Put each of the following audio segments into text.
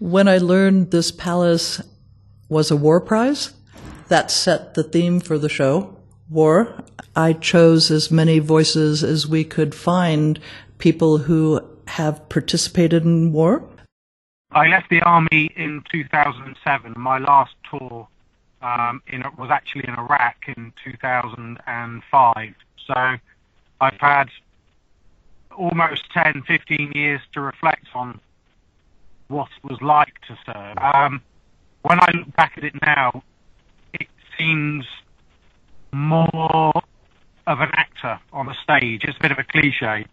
When I learned this palace was a war prize, that set the theme for the show, war. I chose as many voices as we could find, people who have participated in war. I left the army in 2007. My last tour was actually in Iraq in 2005. So I've had almost 10, 15 years to reflect on what it was like to serve. When I look back at it now, it seems more of an actor on a stage. It's a bit of a cliche.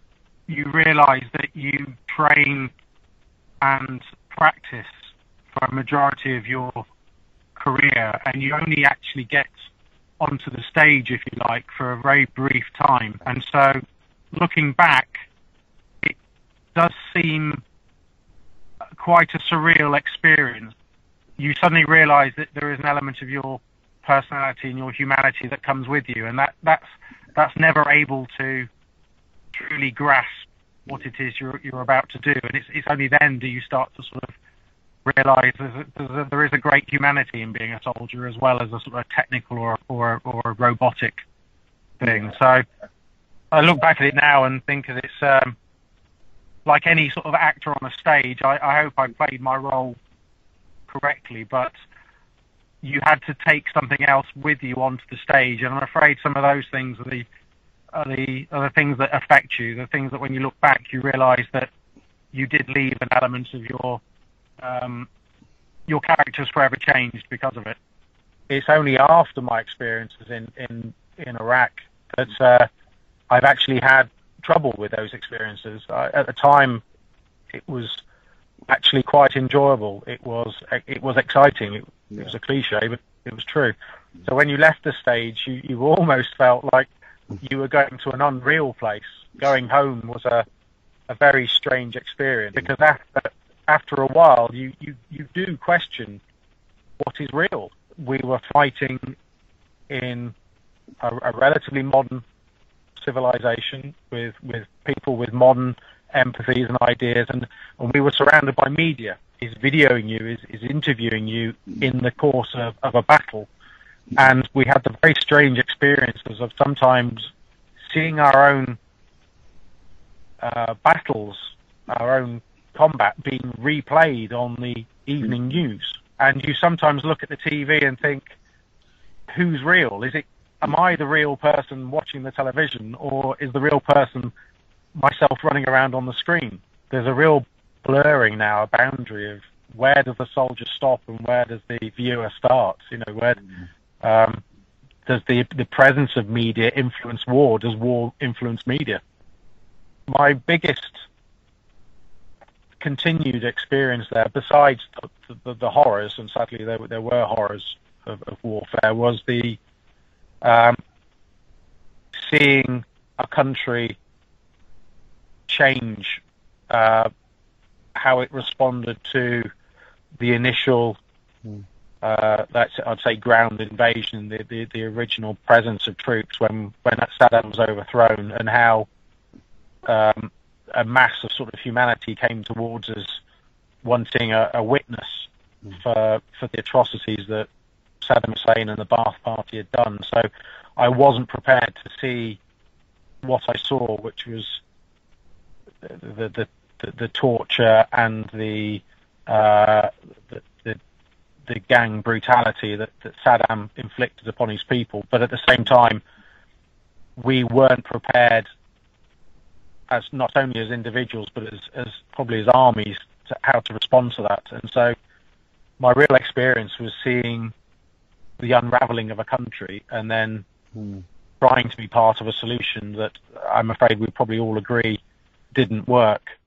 You realise that you train and practice for a majority of your career, and you only actually get onto the stage, if you like, for a very brief time. And so, looking back, it does seem quite a surreal experience. You suddenly realise that there is an element of your personality and your humanity that comes with you, and that's never able to truly grasp what it is you're about to do. And it's only then do you start to sort of realise there is a great humanity in being a soldier, as well as a sort of technical or a robotic thing. So I look back at it now and think that it's like any sort of actor on a stage. I hope I played my role correctly, but you had to take something else with you onto the stage, and I'm afraid some of those things are the things that affect you, the things that when you look back you realise that you did leave an element of your character's forever changed because of it. It's only after my experiences in Iraq that I've actually had trouble with those experiences. At the time, it was actually quite enjoyable. It was exciting. It was a cliche, but it was true. So when you left the stage, you almost felt like you were going to an unreal place. Going home was a very strange experience, because after a while you do question what is real. We were fighting in a relatively modern civilization with people with modern empathies and ideas, and we were surrounded by media. Is videoing you, is interviewing you in the course of a battle. And we had the very strange experiences of sometimes seeing our own battles, our own combat being replayed on the evening news. And you sometimes look at the TV and think, who's real? Am I the real person watching the television, or is the real person myself running around on the screen? There's a real blurring now, a boundary of where does the soldier stop and where does the viewer start? Where does the presence of media influence war? Does war influence media? My biggest continued experience there, besides the horrors, and sadly there were horrors of warfare, was the seeing a country change how it responded to the initial I'd say ground invasion, the original presence of troops when Saddam was overthrown, and how a mass of sort of humanity came towards us wanting a witness for the atrocities that Saddam Hussein and the Ba'ath Party had done. So I wasn't prepared to see what I saw, which was the torture and the gang brutality that Saddam inflicted upon his people. But at the same time, we weren't prepared, as not only as individuals but as probably as armies, to how to respond to that. And so my real experience was seeing the unraveling of a country, and then trying to be part of a solution that I'm afraid we probably all agree didn't work.